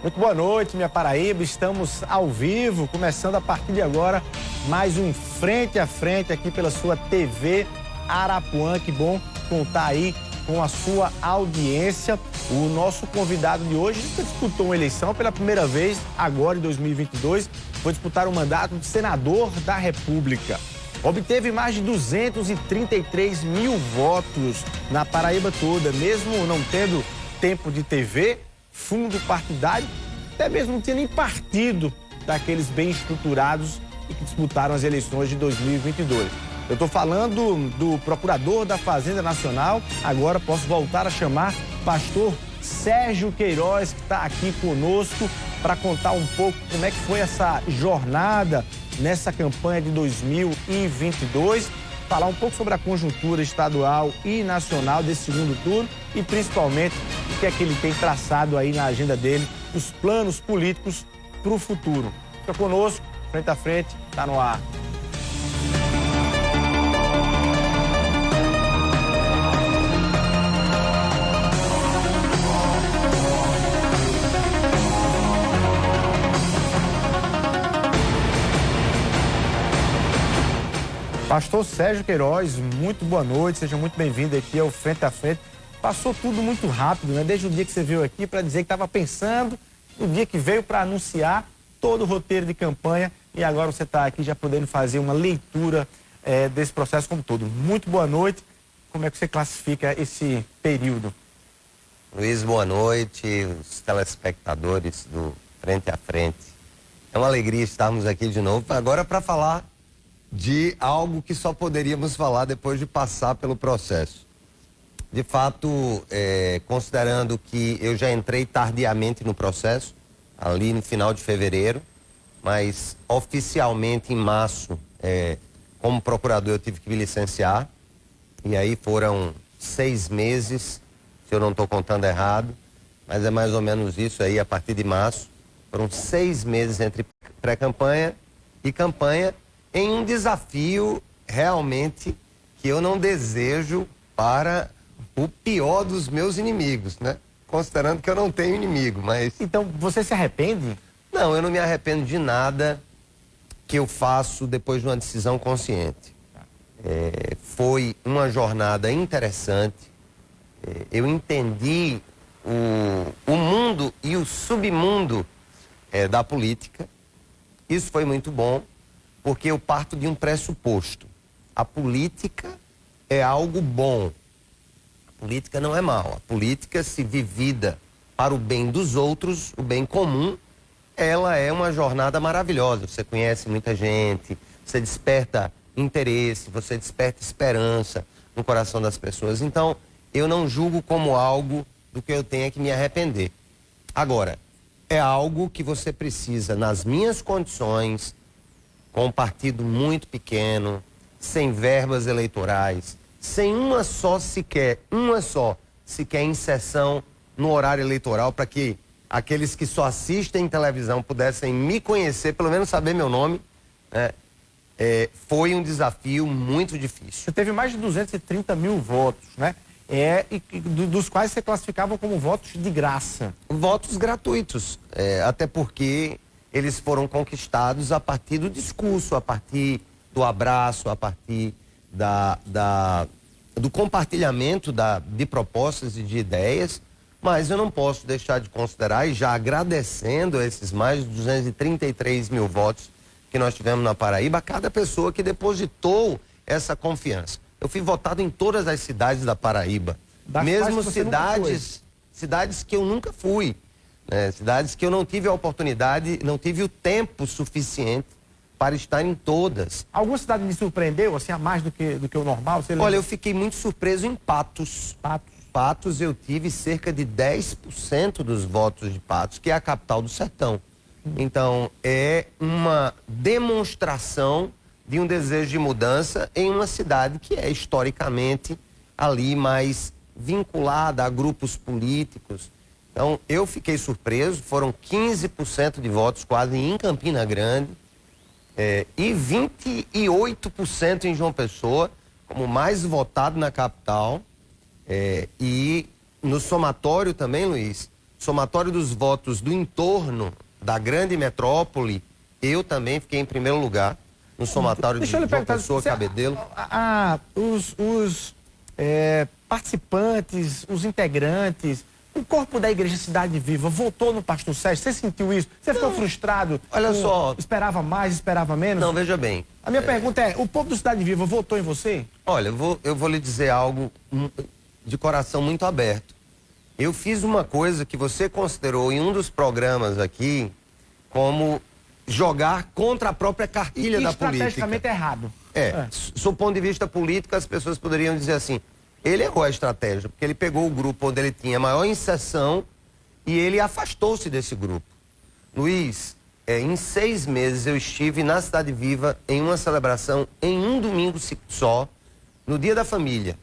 Muito boa noite, minha Paraíba. Estamos ao vivo, começando a partir de agora mais um Frente a Frente aqui pela sua TV Arapuã. Que bom contar aí com a sua audiência. O nosso convidado de hoje nunca disputou uma eleição pela primeira vez, agora em 2022, foi disputar o mandato de senador da República. Obteve mais de 233 mil votos na Paraíba toda, mesmo não tendo tempo de TV, fundo partidário, até mesmo não tinha nem partido daqueles bem estruturados e que disputaram as eleições de 2022. Eu estou falando do procurador da Fazenda Nacional, agora posso voltar a chamar pastor Sérgio Queiroz, que está aqui conosco para contar um pouco como é que foi essa jornada nessa campanha de 2022, falar um pouco sobre a conjuntura estadual e nacional desse segundo turno e principalmente o que é que ele tem traçado aí na agenda dele, os planos políticos para o futuro. Fica conosco, frente a frente, está no ar. Pastor Sérgio Queiroz, muito boa noite, seja muito bem-vindo aqui ao Frente a Frente. Passou tudo muito rápido, né? Desde o dia que você veio aqui para dizer que estava pensando, no dia que veio para anunciar todo o roteiro de campanha e agora você está aqui já podendo fazer uma leitura desse processo como todo. Muito boa noite, como é que você classifica esse período? Luiz, boa noite, os telespectadores do Frente a Frente. É uma alegria estarmos aqui de novo, agora para falar de algo que só poderíamos falar depois de passar pelo processo. De fato, considerando que eu já entrei tardiamente no processo, ali no final de fevereiro, mas oficialmente em março, como procurador, eu tive que me licenciar, e aí foram 6 meses, se eu não estou contando errado, mas é mais ou menos isso aí, a partir de março, foram 6 meses entre pré-campanha e campanha, em um desafio realmente que eu não desejo para o pior dos meus inimigos, né? Considerando que eu não tenho inimigo, mas... Então, você se arrepende? Não, eu não me arrependo de nada que eu faço depois de uma decisão consciente. Foi uma jornada interessante, eu entendi o mundo e o submundo da política, isso foi muito bom, porque eu parto de um pressuposto. A política é algo bom. A política não é mal. A política, se vivida para o bem dos outros, o bem comum, ela é uma jornada maravilhosa. Você conhece muita gente, você desperta interesse, você desperta esperança no coração das pessoas. Então, eu não julgo como algo do que eu tenha que me arrepender. Agora, é algo que você precisa, nas minhas condições, com um partido muito pequeno, sem verbas eleitorais, sem uma só sequer inserção no horário eleitoral para que aqueles que só assistem televisão pudessem me conhecer, pelo menos saber meu nome, né? Foi um desafio muito difícil. Você teve mais de 230 mil votos, né? Dos quais você classificava como votos de graça. Votos gratuitos, até porque eles foram conquistados a partir do discurso, a partir do abraço, a partir do compartilhamento de propostas e de ideias, mas eu não posso deixar de considerar, e já agradecendo esses mais de 233 mil votos que nós tivemos na Paraíba, a cada pessoa que depositou essa confiança. Eu fui votado em todas as cidades da Paraíba, mesmo cidades que eu nunca fui. Cidades que eu não tive a oportunidade, não tive o tempo suficiente para estar em todas. Alguma cidade me surpreendeu, assim, a mais do que o normal? Olha, eu fiquei muito surpreso em Patos. Patos eu tive cerca de 10% dos votos de Patos, que é a capital do sertão. Então, é uma demonstração de um desejo de mudança em uma cidade que é historicamente ali mais vinculada a grupos políticos. Então, eu fiquei surpreso, foram 15% de votos quase em Campina Grande e 28% em João Pessoa, como mais votado na capital. E no somatório também, Luiz, somatório dos votos do entorno da grande metrópole, eu também fiquei em primeiro lugar no somatório de João Pessoa, Cabedelo. Os participantes, os integrantes, o corpo da Igreja Cidade Viva votou no pastor Sérgio? Você sentiu isso? Você ficou frustrado? Olha só. Esperava mais, esperava menos? Não, veja bem. A minha pergunta é, o povo do Cidade Viva votou em você? Olha, eu vou lhe dizer algo de coração muito aberto. Eu fiz uma coisa que você considerou em um dos programas aqui como jogar contra a própria cartilha da política. Estrategicamente errado. Do ponto de vista político, as pessoas poderiam dizer assim, ele errou a estratégia, porque ele pegou o grupo onde ele tinha maior inserção e ele afastou-se desse grupo. Luiz, em 6 meses eu estive na Cidade Viva em uma celebração em um domingo só, no Dia da Família.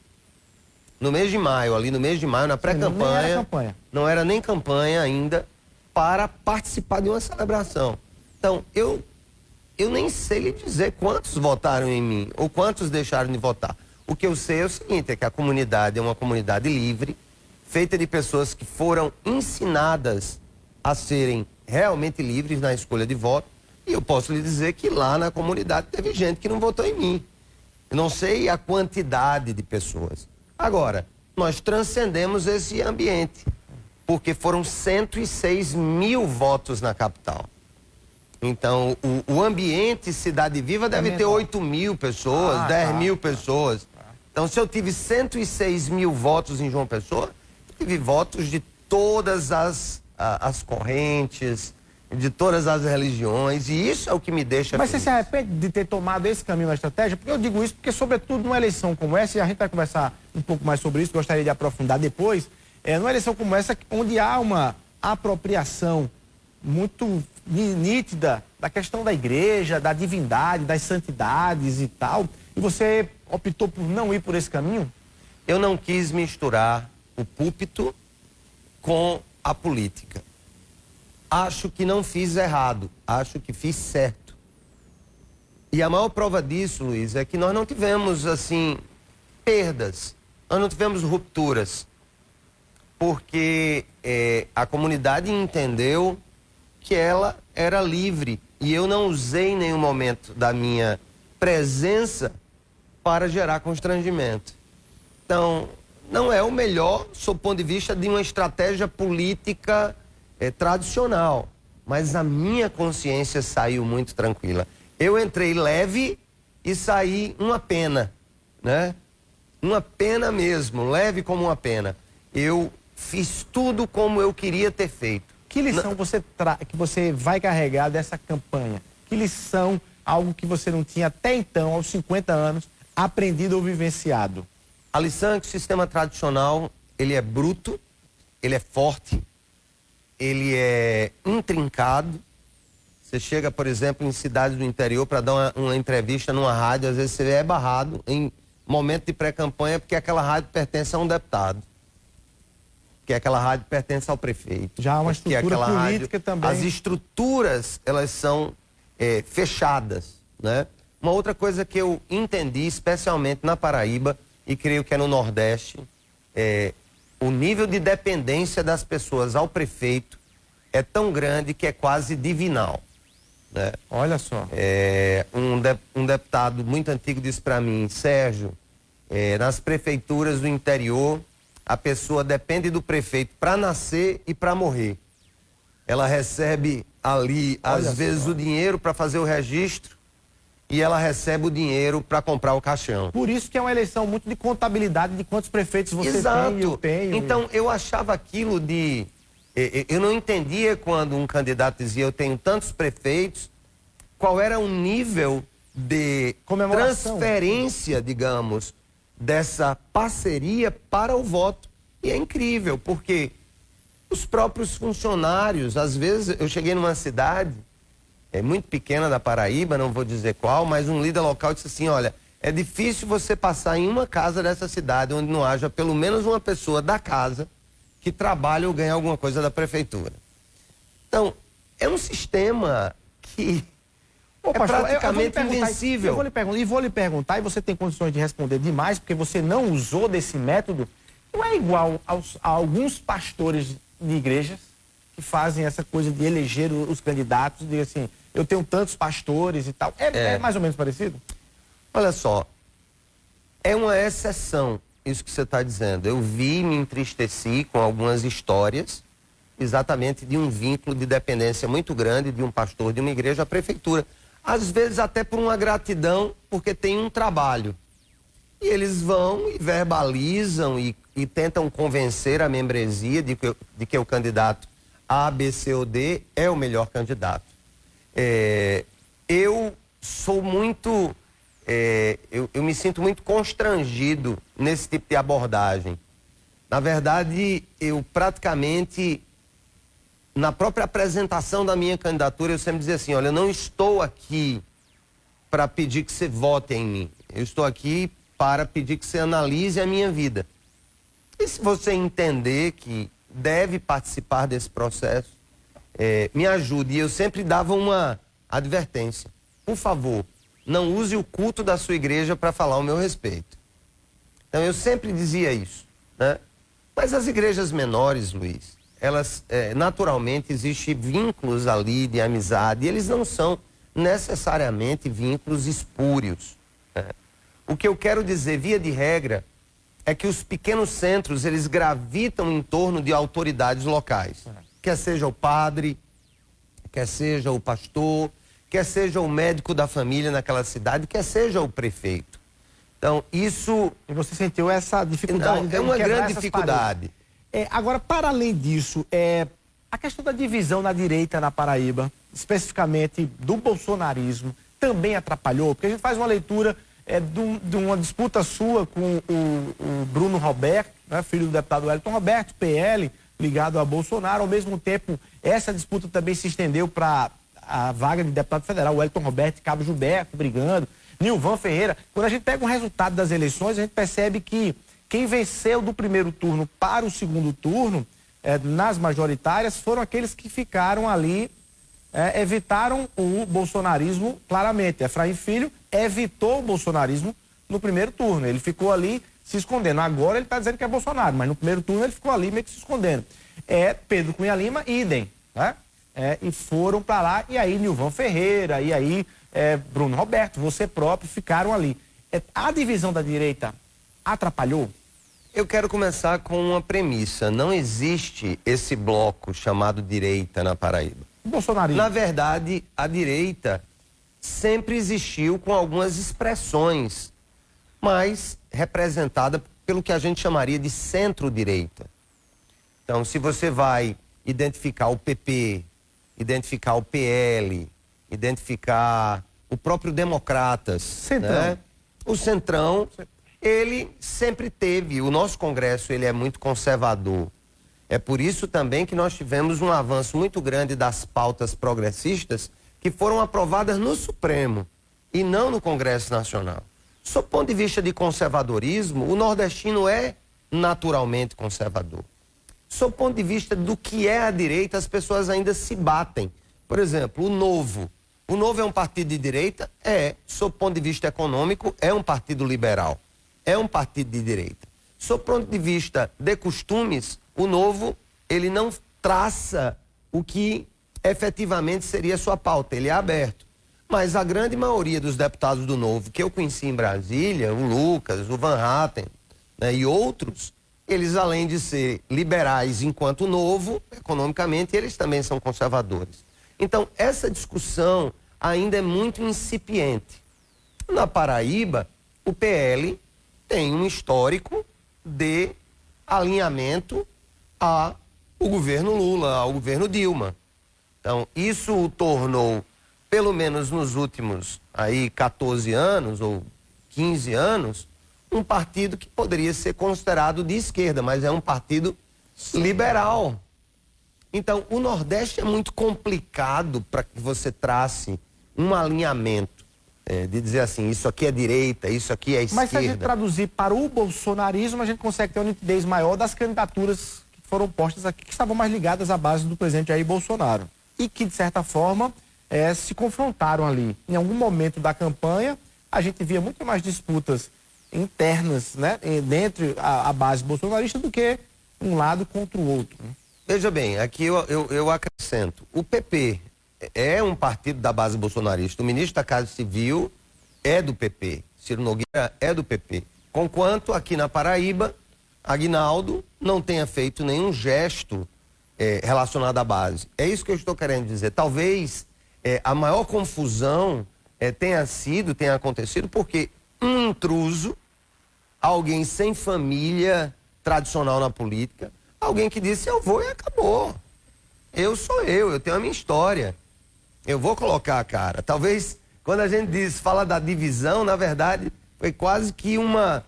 No mês de maio, na pré-campanha, não era nem campanha ainda, para participar de uma celebração. Então, eu nem sei lhe dizer quantos votaram em mim, ou quantos deixaram de votar. O que eu sei é o seguinte, é que a comunidade é uma comunidade livre, feita de pessoas que foram ensinadas a serem realmente livres na escolha de voto, e eu posso lhe dizer que lá na comunidade teve gente que não votou em mim. Eu não sei a quantidade de pessoas. Agora, nós transcendemos esse ambiente, porque foram 106 mil votos na capital. Então, o ambiente Cidade Viva deve ter 8 mil pessoas, 10 mil pessoas. Então, se eu tive 106 mil votos em João Pessoa, eu tive votos de todas as correntes, de todas as religiões, e isso é o que me deixa Mas feliz. você se arrepende de ter tomado esse caminho na estratégia? Porque eu digo isso porque, sobretudo, numa eleição como essa, e a gente vai conversar um pouco mais sobre isso, gostaria de aprofundar depois, numa eleição como essa, onde há uma apropriação muito nítida da questão da igreja, da divindade, das santidades e tal, e você optou por não ir por esse caminho? Eu não quis misturar o púlpito com a política. Acho que não fiz errado, acho que fiz certo. E a maior prova disso, Luiz, é que nós não tivemos, assim, perdas, nós não tivemos rupturas, porque a comunidade entendeu que ela era livre e eu não usei em nenhum momento da minha presença para gerar constrangimento. Então, não é o melhor, sob o ponto de vista de uma estratégia política tradicional, mas a minha consciência saiu muito tranquila. Eu entrei leve e saí uma pena, né? Uma pena mesmo, leve como uma pena. Eu fiz tudo como eu queria ter feito. Que lição que você vai carregar dessa campanha? Que lição, algo que você não tinha até então, aos 50 anos, aprendido ou vivenciado? A lição é que o sistema tradicional, ele é bruto, ele é forte, ele é intrincado. Você chega, por exemplo, em cidades do interior para dar uma entrevista numa rádio, às vezes você é barrado em momento de pré-campanha porque aquela rádio pertence a um deputado. Que aquela rádio pertence ao prefeito. Já há uma estrutura política também. As estruturas, elas são fechadas, né? Uma outra coisa que eu entendi, especialmente na Paraíba, e creio que é no Nordeste, o nível de dependência das pessoas ao prefeito é tão grande que é quase divinal, né? Olha só. Um deputado muito antigo disse para mim, Sérgio, nas prefeituras do interior, a pessoa depende do prefeito para nascer e para morrer. Ela recebe ali, às vezes, o dinheiro para fazer o registro e ela recebe o dinheiro para comprar o caixão. Por isso que é uma eleição muito de contabilidade de quantos prefeitos você tem e eu tenho. Então, eu achava aquilo de... Eu não entendia quando um candidato dizia eu tenho tantos prefeitos, qual era o nível de transferência, digamos, dessa parceria para o voto. E é incrível, porque os próprios funcionários, às vezes, eu cheguei numa cidade muito pequena da Paraíba, não vou dizer qual, mas um líder local disse assim, olha, é difícil você passar em uma casa dessa cidade onde não haja pelo menos uma pessoa da casa que trabalha ou ganha alguma coisa da prefeitura. Então, é um sistema que pastor, praticamente invencível. Eu vou lhe perguntar, e você tem condições de responder demais, porque você não usou desse método. Não é igual a alguns pastores de igrejas que fazem essa coisa de eleger os candidatos, de assim, eu tenho tantos pastores e tal. É mais ou menos parecido? Olha só, é uma exceção isso que você está dizendo. Eu me entristeci com algumas histórias exatamente de um vínculo de dependência muito grande de um pastor de uma igreja à prefeitura. Às vezes até por uma gratidão, porque tem um trabalho. E eles vão e verbalizam e tentam convencer a membresia de que o candidato A, B, C ou D é o melhor candidato. Eu sou muito... eu me sinto muito constrangido nesse tipo de abordagem. Na verdade, eu praticamente... Na própria apresentação da minha candidatura, eu sempre dizia assim, olha, eu não estou aqui para pedir que você vote em mim. Eu estou aqui para pedir que você analise a minha vida. E se você entender que deve participar desse processo, me ajude. E eu sempre dava uma advertência. Por favor, não use o culto da sua igreja para falar ao meu respeito. Então, eu sempre dizia isso, né? Mas as igrejas menores, Luiz, elas, naturalmente, existem vínculos ali de amizade, e eles não são necessariamente vínculos espúrios. Né? O que eu quero dizer, via de regra, é que os pequenos centros, eles gravitam em torno de autoridades locais. Quer seja o padre, quer seja o pastor, quer seja o médico da família naquela cidade, quer seja o prefeito. Então, isso... E você sentiu essa dificuldade? Não, é uma grande dificuldade. Agora, para além disso, a questão da divisão na direita na Paraíba, especificamente do bolsonarismo, também atrapalhou? Porque a gente faz uma leitura de uma disputa sua com o Bruno Roberto, né, filho do deputado Wellington Roberto, PL, ligado a Bolsonaro. Ao mesmo tempo, essa disputa também se estendeu para a vaga de deputado federal, Wellington Roberto e Cabo Gilberto brigando, Nilvan Ferreira. Quando a gente pega um resultado das eleições, a gente percebe que quem venceu do primeiro turno para o segundo turno, nas majoritárias, foram aqueles que ficaram ali, evitaram o bolsonarismo claramente. Efraim Filho evitou o bolsonarismo no primeiro turno. Ele ficou ali se escondendo. Agora ele está dizendo que é Bolsonaro, mas no primeiro turno ele ficou ali meio que se escondendo. Pedro Cunha Lima, idem, né? E foram para lá, e aí Nilvan Ferreira, e aí Bruno Roberto, você próprio, ficaram ali. A divisão da direita atrapalhou? Eu quero começar com uma premissa. Não existe esse bloco chamado direita na Paraíba. Bolsonarismo. Na verdade, a direita sempre existiu com algumas expressões, mas representada pelo que a gente chamaria de centro-direita. Então, se você vai identificar o PP, identificar o PL, identificar o próprio Democratas, Centrão. Né? O Centrão, ele sempre teve, o nosso Congresso, ele é muito conservador. É por isso também que nós tivemos um avanço muito grande das pautas progressistas que foram aprovadas no Supremo e não no Congresso Nacional. Sob o ponto de vista de conservadorismo, o nordestino é naturalmente conservador. Sob o ponto de vista do que é a direita, as pessoas ainda se batem. Por exemplo, o Novo. O Novo é um partido de direita? Sob o ponto de vista econômico, é um partido liberal. É um partido de direita. Sob o ponto de vista de costumes, o Novo, ele não traça o que efetivamente seria sua pauta, ele é aberto. Mas a grande maioria dos deputados do Novo que eu conheci em Brasília, o Lucas, o Van Hatten, né, e outros, eles além de ser liberais enquanto Novo, economicamente, eles também são conservadores. Então, essa discussão ainda é muito incipiente. Na Paraíba, o PL tem um histórico de alinhamento ao governo Lula, ao governo Dilma. Então, isso o tornou, pelo menos nos últimos 14 anos ou 15 anos, um partido que poderia ser considerado de esquerda, mas é um partido liberal. Então, o Nordeste é muito complicado para que você trace um alinhamento, de dizer assim, isso aqui é direita, isso aqui é esquerda. Mas se a gente traduzir para o bolsonarismo, a gente consegue ter uma nitidez maior das candidaturas que foram postas aqui, que estavam mais ligadas à base do presidente Jair Bolsonaro. E que, de certa forma, se confrontaram ali. Em algum momento da campanha, a gente via muito mais disputas internas, né, dentro a base bolsonarista do que um lado contra o outro. Veja bem, aqui eu acrescento. O PP é um partido da base bolsonarista. O ministro da Casa Civil é do PP. Ciro Nogueira é do PP. Conquanto aqui na Paraíba, Aguinaldo não tenha feito nenhum gesto relacionado à base. É isso que eu estou querendo dizer. Talvez a maior confusão tenha acontecido porque um intruso, alguém sem família tradicional na política, alguém que disse eu vou e acabou. Eu sou eu tenho a minha história. Eu vou colocar a cara. Talvez quando a gente fala da divisão, na verdade, foi quase que uma,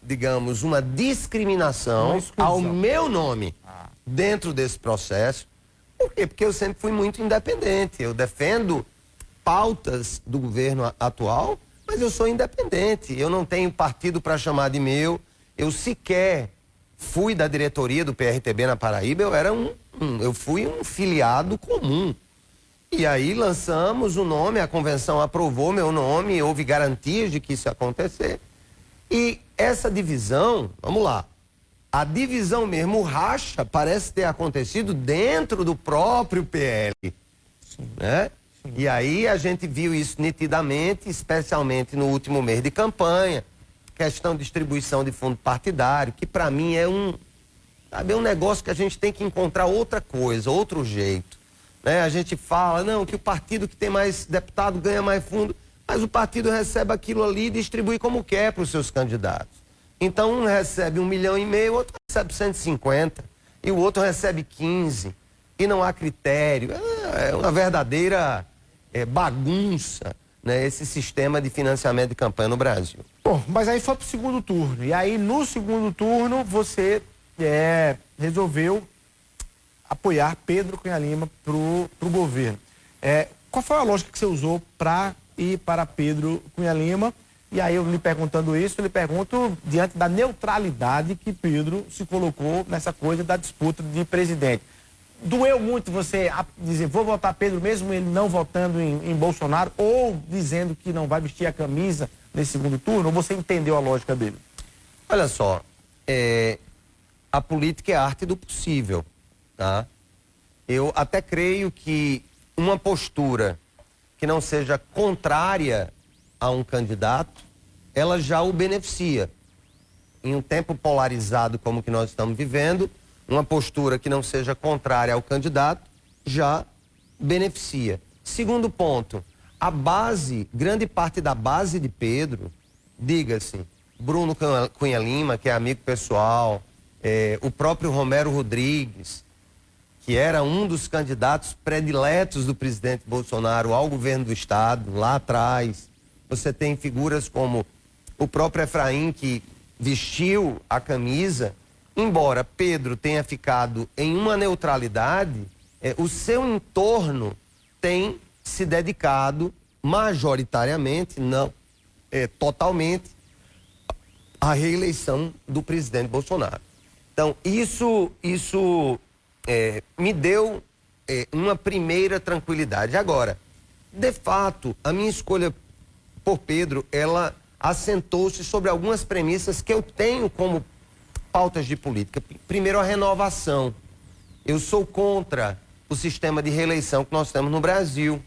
digamos, uma discriminação ao meu nome dentro desse processo. Por quê? Porque eu sempre fui muito independente. Eu defendo pautas do governo atual, mas eu sou independente. Eu não tenho partido para chamar de meu. Eu sequer fui da diretoria do PRTB na Paraíba. Eu fui um filiado comum. E aí lançamos o nome, a convenção aprovou meu nome, houve garantias de que isso ia acontecer. E essa divisão, vamos lá, a divisão mesmo, o racha, parece ter acontecido dentro do próprio PL. Sim. Né? Sim. E aí a gente viu isso nitidamente, especialmente no último mês de campanha, questão de distribuição de fundo partidário, que para mim é um negócio que a gente tem que encontrar outra coisa, outro jeito. Né? A gente fala, não, que o partido que tem mais deputado ganha mais fundo, mas o partido recebe aquilo ali e distribui como quer para os seus candidatos. Então um recebe 1,5 milhão, o outro recebe 150, e o outro recebe 15, e não há critério. É uma verdadeira bagunça, né, esse sistema de financiamento de campanha no Brasil. Bom, mas aí foi pro segundo turno, e aí no segundo turno você resolveu apoiar Pedro Cunha Lima pro governo. Qual foi a lógica que você usou para ir para Pedro Cunha Lima? E aí eu lhe perguntando isso, eu lhe pergunto diante da neutralidade que Pedro se colocou nessa coisa da disputa de presidente. Doeu muito você dizer, vou votar Pedro mesmo ele não votando em Bolsonaro, ou dizendo que não vai vestir a camisa nesse segundo turno, ou você entendeu a lógica dele? Olha só, a política é a arte do possível. Tá? Eu até creio que uma postura que não seja contrária a um candidato, ela já o beneficia. Em um tempo polarizado como que nós estamos vivendo, uma postura que não seja contrária ao candidato já beneficia. Segundo ponto, a base, grande parte da base de Pedro, diga-se, Bruno Cunha Lima, que é amigo pessoal, o próprio Romero Rodrigues, que era um dos candidatos prediletos do presidente Bolsonaro ao governo do estado, lá atrás. Você tem figuras como o próprio Efraim, que vestiu a camisa. Embora Pedro tenha ficado em uma neutralidade, o seu entorno tem se dedicado majoritariamente, não totalmente, à reeleição do presidente Bolsonaro. Então, isso me deu uma primeira tranquilidade. Agora, de fato, a minha escolha por Pedro, ela assentou-se sobre algumas premissas que eu tenho como pautas de política. Primeiro, a renovação. Eu sou contra o sistema de reeleição que nós temos no Brasil.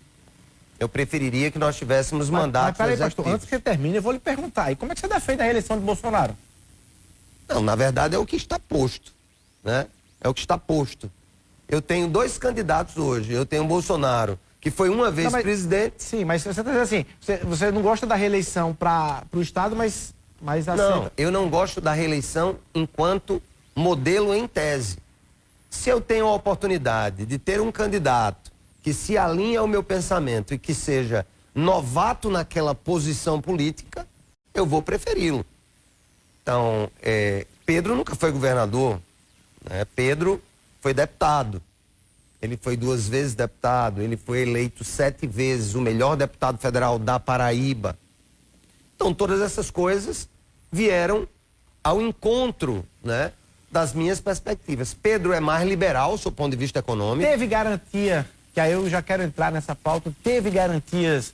Eu preferiria que nós tivéssemos mandatos peraí, pastor, antes que você termine, eu vou lhe perguntar. E como é que você defende a reeleição de Bolsonaro? Não, na verdade é o que está posto, né? É o que está posto. Eu tenho 2 candidatos hoje. Eu tenho o Bolsonaro, que foi uma vez presidente. Sim, mas você está dizendo assim, você não gosta da reeleição para o Estado, mas aceita. Não, eu não gosto da reeleição enquanto modelo em tese. Se eu tenho a oportunidade de ter um candidato que se alinhe ao meu pensamento e que seja novato naquela posição política, eu vou preferi-lo. Então, Pedro nunca foi governador, né? Pedro foi deputado. Ele foi 2 vezes deputado, ele foi eleito 7 vezes o melhor deputado federal da Paraíba. Então, todas essas coisas vieram ao encontro, né, das minhas perspectivas. Pedro é mais liberal, do ponto de vista econômico. Teve garantia, que aí eu já quero entrar nessa pauta, teve garantias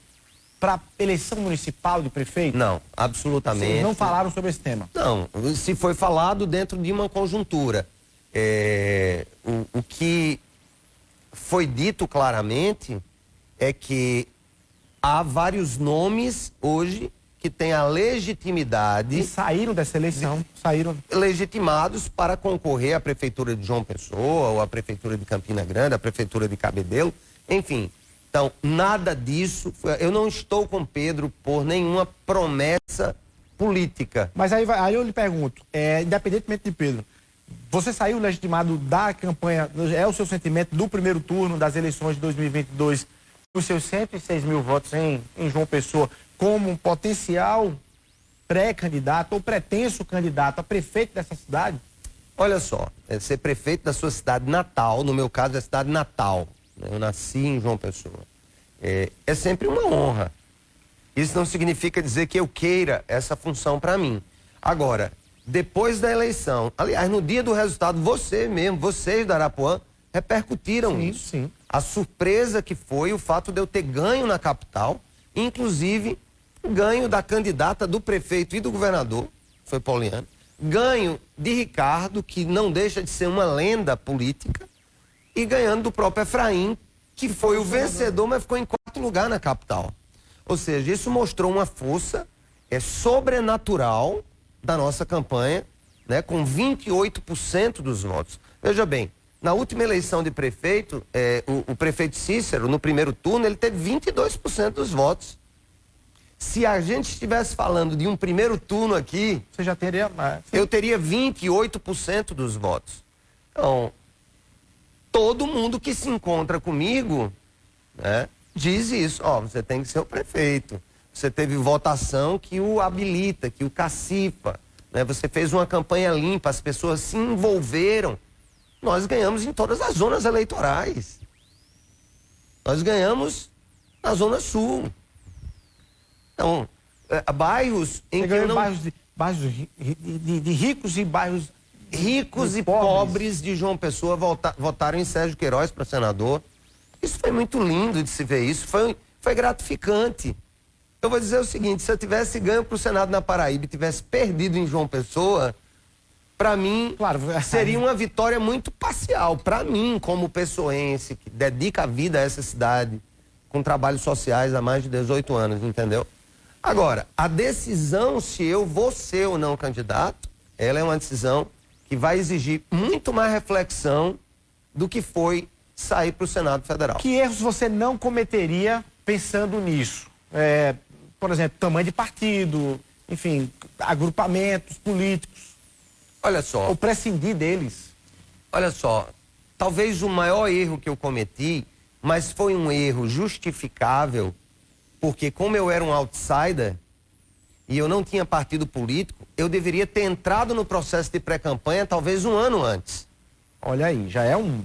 para eleição municipal de prefeito? Não, absolutamente. Vocês não falaram sobre esse tema? Não, se foi falado dentro de uma conjuntura. O que foi dito claramente é que há vários nomes hoje que têm a legitimidade... E saíram dessa eleição, saíram... legitimados para concorrer à Prefeitura de João Pessoa, ou à Prefeitura de Campina Grande, à Prefeitura de Cabedelo, enfim. Então, nada disso... Eu não estou com Pedro por nenhuma promessa política. Mas aí eu lhe pergunto, independentemente de Pedro, você saiu legitimado da campanha, é o seu sentimento do primeiro turno das eleições de 2022, os seus 106 mil votos em João Pessoa, como um potencial pré-candidato ou pretenso candidato a prefeito dessa cidade? Olha só, ser prefeito da sua cidade natal, no meu caso é a cidade natal, né? Eu nasci em João Pessoa, é sempre uma honra. Isso não significa dizer que eu queira essa função para mim. Agora, depois da eleição, aliás, no dia do resultado, vocês da Arapuã, repercutiram isso. Sim. A surpresa que foi o fato de eu ter ganho na capital, inclusive ganho da candidata do prefeito e do governador, foi Pauliano, ganho de Ricardo, que não deixa de ser uma lenda política, e ganhando do próprio Efraim, que foi o vencedor, mas ficou em 4º lugar na capital. Ou seja, isso mostrou uma força sobrenatural da nossa campanha, né, com 28% dos votos. Veja bem, na última eleição de prefeito, o prefeito Cícero, no primeiro turno, ele teve 22% dos votos. Se a gente estivesse falando de um primeiro turno aqui, você já teria mais. Eu teria 28% dos votos. Então, todo mundo que se encontra comigo, né, diz isso, você tem que ser o prefeito. Você teve votação que o habilita, que o cacifa, né? Você fez uma campanha limpa, as pessoas se envolveram. Nós ganhamos em todas as zonas eleitorais. Nós ganhamos na Zona Sul. Então, bairros em que eu não... bairros de ricos e bairros... Ricos e pobres de João Pessoa votaram em Sérgio Queiroz para senador. Isso foi muito lindo de se ver isso, foi gratificante. Eu vou dizer o seguinte, se eu tivesse ganho para o Senado na Paraíba e tivesse perdido em João Pessoa, para mim, claro, seria uma vitória muito parcial. Para mim, como pessoense, que dedica a vida a essa cidade, com trabalhos sociais há mais de 18 anos, entendeu? Agora, a decisão se eu vou ser ou não candidato, ela é uma decisão que vai exigir muito mais reflexão do que foi sair para o Senado Federal. Que erros você não cometeria pensando nisso? Por exemplo, tamanho de partido, enfim, agrupamentos políticos. Olha só. Ou prescindir deles. Olha só, talvez o maior erro que eu cometi, mas foi um erro justificável, porque como eu era um outsider e eu não tinha partido político, eu deveria ter entrado no processo de pré-campanha talvez um ano antes. Olha aí, já é um...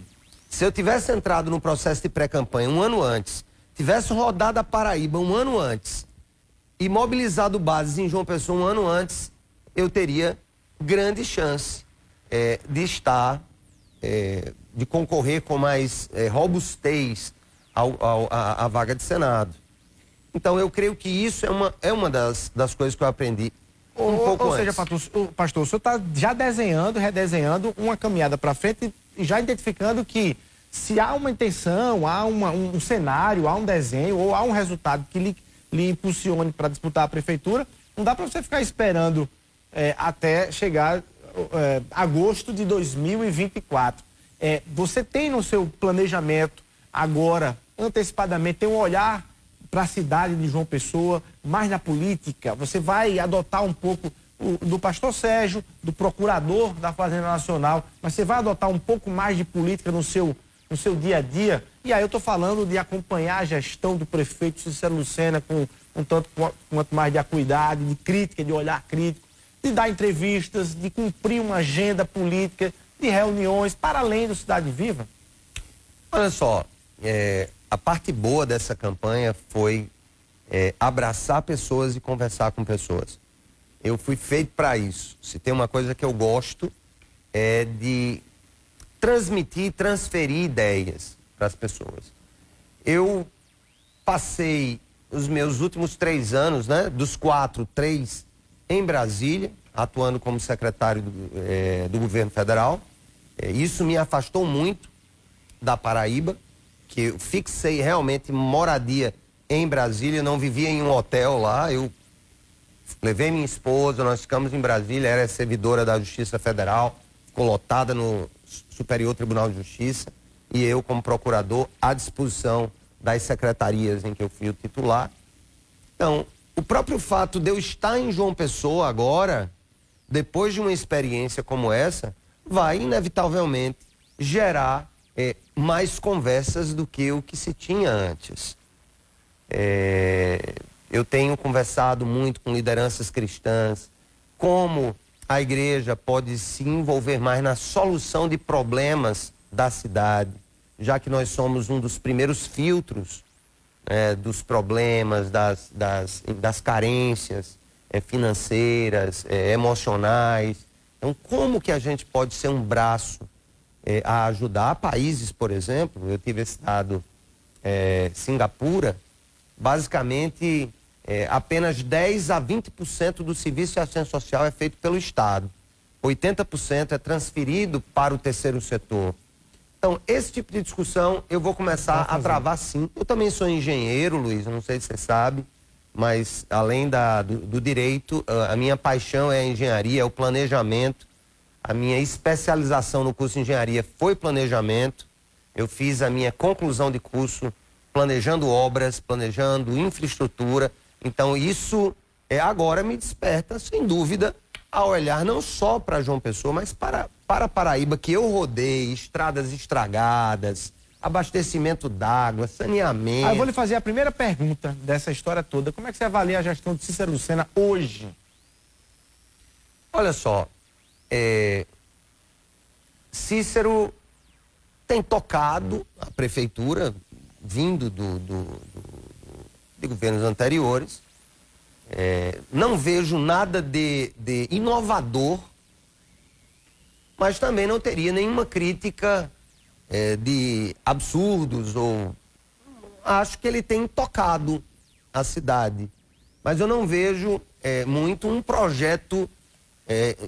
Se eu tivesse entrado no processo de pré-campanha um ano antes, tivesse rodado a Paraíba um ano antes e mobilizado bases em João Pessoa um ano antes, eu teria grande chance de estar, de concorrer com mais robustez à vaga de Senado. Então eu creio que isso é uma das coisas que eu aprendi pouco ou seja, pastor, o senhor está já redesenhando uma caminhada para frente e já identificando que se há uma intenção, há um cenário, há um desenho ou há um resultado que lhe impulsione para disputar a prefeitura, não dá para você ficar esperando até chegar agosto de 2024. Você tem no seu planejamento agora, antecipadamente, tem um olhar para a cidade de João Pessoa, mais na política? Você vai adotar um pouco do pastor Sérgio, do procurador da Fazenda Nacional, mas você vai adotar um pouco mais de política no seu dia a dia? E aí eu estou falando de acompanhar a gestão do prefeito Cícero Lucena com um tanto quanto mais de acuidade, de crítica, de olhar crítico, de dar entrevistas, de cumprir uma agenda política, de reuniões, para além do Cidade Viva? Olha só, a parte boa dessa campanha foi abraçar pessoas e conversar com pessoas. Eu fui feito para isso. Se tem uma coisa que eu gosto, é de transmitir, transferir ideias para as pessoas. Eu passei os meus últimos 3 anos, né, dos 4, 3 em Brasília, atuando como secretário do governo federal. Isso me afastou muito da Paraíba, que eu fixei realmente moradia em Brasília, não vivia em um hotel lá, eu levei minha esposa, nós ficamos em Brasília, era servidora da Justiça Federal, ficou lotada no Superior Tribunal de Justiça, e eu, como procurador, à disposição das secretarias em que eu fui o titular. Então, o próprio fato de eu estar em João Pessoa agora, depois de uma experiência como essa, vai inevitavelmente gerar mais conversas do que o que se tinha antes. Eu tenho conversado muito com lideranças cristãs, como a igreja pode se envolver mais na solução de problemas da cidade, já que nós somos um dos primeiros filtros dos problemas, das carências financeiras, emocionais. Então, como que a gente pode ser um braço a ajudar países, por exemplo? Eu tive esse dado, Singapura, basicamente apenas 10 a 20% do serviço de assistência social é feito pelo Estado. 80% é transferido para o terceiro setor. Então, esse tipo de discussão eu vou começar a travar, sim. Eu também sou engenheiro, Luiz, não sei se você sabe, mas além do direito, a minha paixão é a engenharia, é o planejamento. A minha especialização no curso de engenharia foi planejamento. Eu fiz a minha conclusão de curso planejando obras, planejando infraestrutura. Então, isso agora me desperta, sem dúvida, a olhar não só para João Pessoa, mas para Paraíba, que eu rodei, estradas estragadas, abastecimento d'água, saneamento. Eu vou lhe fazer a primeira pergunta dessa história toda. Como é que você avalia a gestão de Cícero Lucena hoje? Olha só, Cícero tem tocado a prefeitura, vindo de governos anteriores. Não vejo nada de inovador, mas também não teria nenhuma crítica de absurdos, ou acho que ele tem tocado a cidade, mas eu não vejo muito um projeto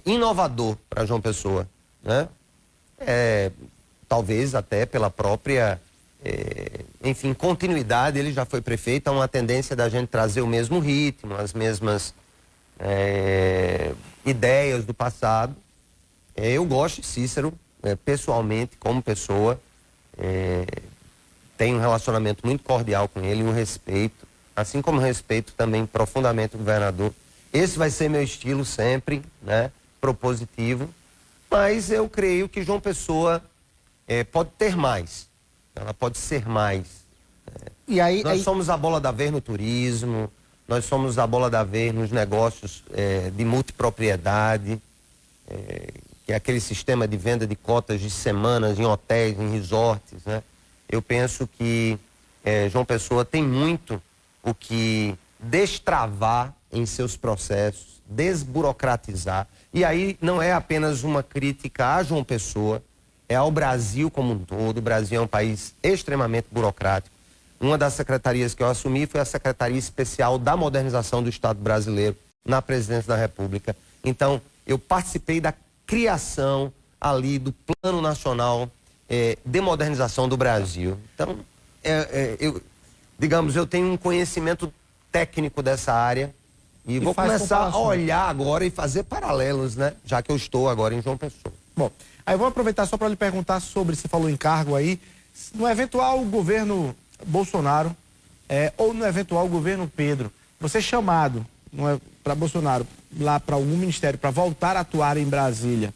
inovador para João Pessoa, né? Talvez até pela própria enfim, continuidade. Ele já foi prefeito, há uma tendência da gente trazer o mesmo ritmo, as mesmas ideias do passado. Eu gosto de Cícero, pessoalmente, como pessoa, tenho um relacionamento muito cordial com ele, um respeito, assim como respeito também profundamente o governador. Esse vai ser meu estilo sempre, né, propositivo, mas eu creio que João Pessoa pode ter mais. Ela pode ser mais. E aí, nós somos a bola da vez no turismo, nós somos a bola da vez nos negócios de multipropriedade, que é aquele sistema de venda de cotas de semanas em hotéis, em resorts, né? Eu penso que João Pessoa tem muito o que destravar em seus processos, desburocratizar. E aí não é apenas uma crítica a João Pessoa, é ao Brasil como um todo. O Brasil é um país extremamente burocrático. Uma das secretarias que eu assumi foi a Secretaria Especial da Modernização do Estado Brasileiro, na Presidência da República. Então, eu participei da criação ali do Plano Nacional de Modernização do Brasil. Então, eu tenho um conhecimento técnico dessa área e vou começar a olhar agora e fazer paralelos, né? Já que eu estou agora em João Pessoa. Bom, aí eu vou aproveitar só para lhe perguntar sobre, você falou em cargo aí, no eventual governo Bolsonaro ou no eventual governo Pedro, você chamado para Bolsonaro lá para algum ministério para voltar a atuar em Brasília,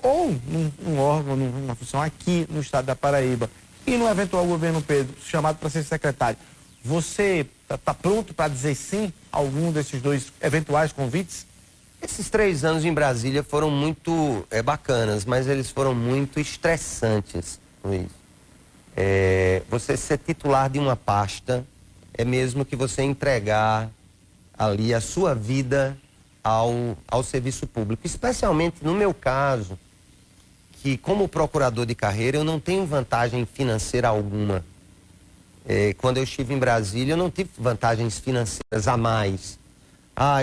ou num órgão, numa função aqui no estado da Paraíba, e no eventual governo Pedro, chamado para ser secretário, você está pronto para dizer sim a algum desses dois eventuais convites? Esses 3 anos em Brasília foram muito bacanas, mas eles foram muito estressantes, Luiz. Você ser titular de uma pasta é mesmo que você entregar ali a sua vida ao serviço público. Especialmente no meu caso, que como procurador de carreira eu não tenho vantagem financeira alguma. Quando eu estive em Brasília eu não tive vantagens financeiras a mais.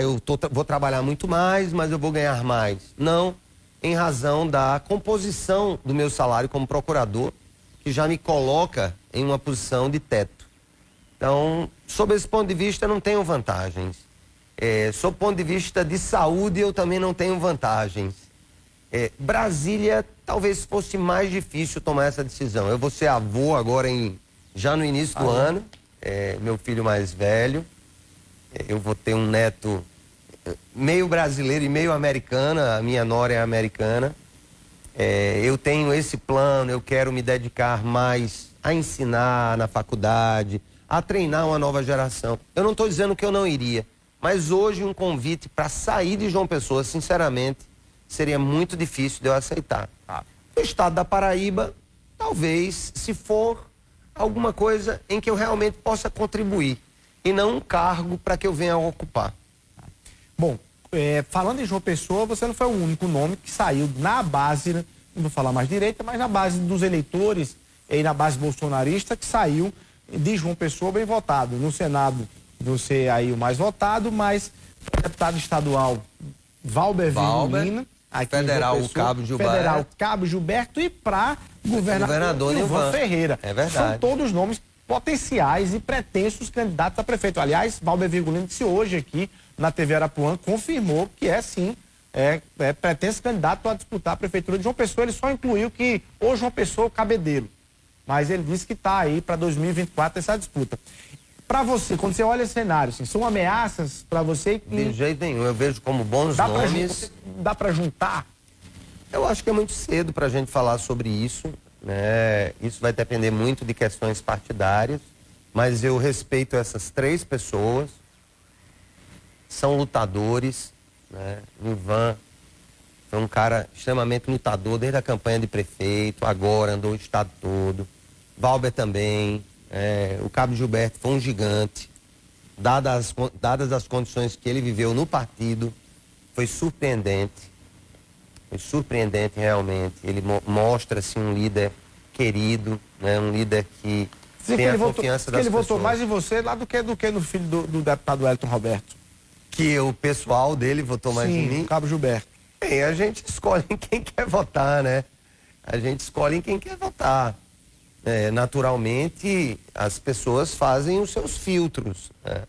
Eu vou trabalhar muito mais, mas eu vou ganhar mais. Não, em razão da composição do meu salário como procurador, que já me coloca em uma posição de teto. Então, sob esse ponto de vista, não tenho vantagens. Sob o ponto de vista de saúde, eu também não tenho vantagens. Brasília, talvez fosse mais difícil tomar essa decisão. Eu vou ser avô agora, já no início do ano, meu filho mais velho. Eu vou ter um neto meio brasileiro e meio americana, a minha nora é americana. Eu tenho esse plano, eu quero me dedicar mais a ensinar na faculdade, a treinar uma nova geração. Eu não estou dizendo que eu não iria, mas hoje um convite para sair de João Pessoa, sinceramente, seria muito difícil de eu aceitar. O estado da Paraíba, talvez, se for alguma coisa em que eu realmente possa contribuir, e não um cargo para que eu venha ocupar. Bom, falando em João Pessoa, você não foi o único nome que saiu na base, né, não vou falar mais direita, mas na base dos eleitores e na base bolsonarista, que saiu de João Pessoa bem votado. No Senado, você aí o mais votado, mas o deputado estadual Valber Virgulino, aqui federal o Cabo Gilberto. Federal Cabo Gilberto e para governador Nilvan Ferreira. É verdade. São todos nomes potenciais e pretensos candidatos a prefeito. Aliás, Valber Virgulino disse hoje aqui na TV Arapuã, confirmou que sim, pretenso candidato a disputar a prefeitura de João Pessoa. Ele só incluiu que ou João Pessoa ou Cabedelo. Mas ele disse que está aí para 2024 essa disputa. Para você, quando você olha esse cenário, assim, são ameaças para você? De jeito nenhum, eu vejo como bons nomes. Dá para juntar? Eu acho que é muito cedo para a gente falar sobre isso, né? Isso vai depender muito de questões partidárias, mas eu respeito essas três pessoas, são lutadores, né? Nilvan foi um cara extremamente lutador desde a campanha de prefeito, agora andou o estado todo. Valber também, o Cabo Gilberto foi um gigante, dadas as condições que ele viveu no partido, foi surpreendente realmente. Ele mostra-se um líder querido, né? Um líder que tem a confiança das pessoas. Ele votou mais em você lá do que no filho do deputado Wellington Roberto. Que o pessoal dele votou mais em mim? Cabo Gilberto. Bem, a gente escolhe em quem quer votar, né? A gente escolhe em quem quer votar. Naturalmente, as pessoas fazem os seus filtros, né?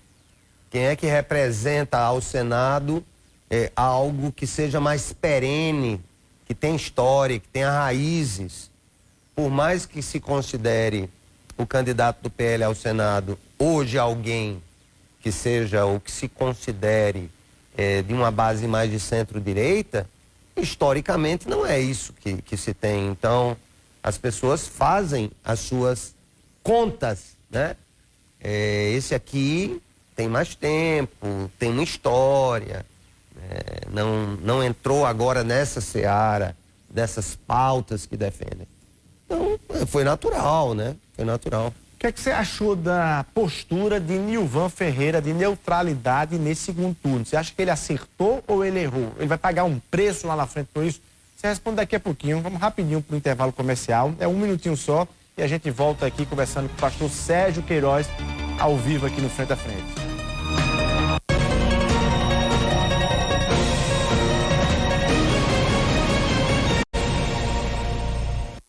Quem é que representa ao Senado algo que seja mais perene, que tenha história, que tenha raízes? Por mais que se considere o candidato do PL ao Senado hoje alguém que seja ou que se considere de uma base mais de centro-direita, historicamente não é isso que se tem. Então, as pessoas fazem as suas contas, né? Esse tem mais tempo, tem uma história, não entrou agora nessa seara, dessas pautas que defendem. Então, foi natural, né? Foi natural. O que é que você achou da postura de Nilvan Ferreira de neutralidade nesse segundo turno? Você acha que ele acertou ou ele errou? Ele vai pagar um preço lá na frente por isso? Você responde daqui a pouquinho. Vamos rapidinho para o intervalo comercial. É um minutinho só e a gente volta aqui conversando com o pastor Sérgio Queiroz ao vivo aqui no Frente a Frente.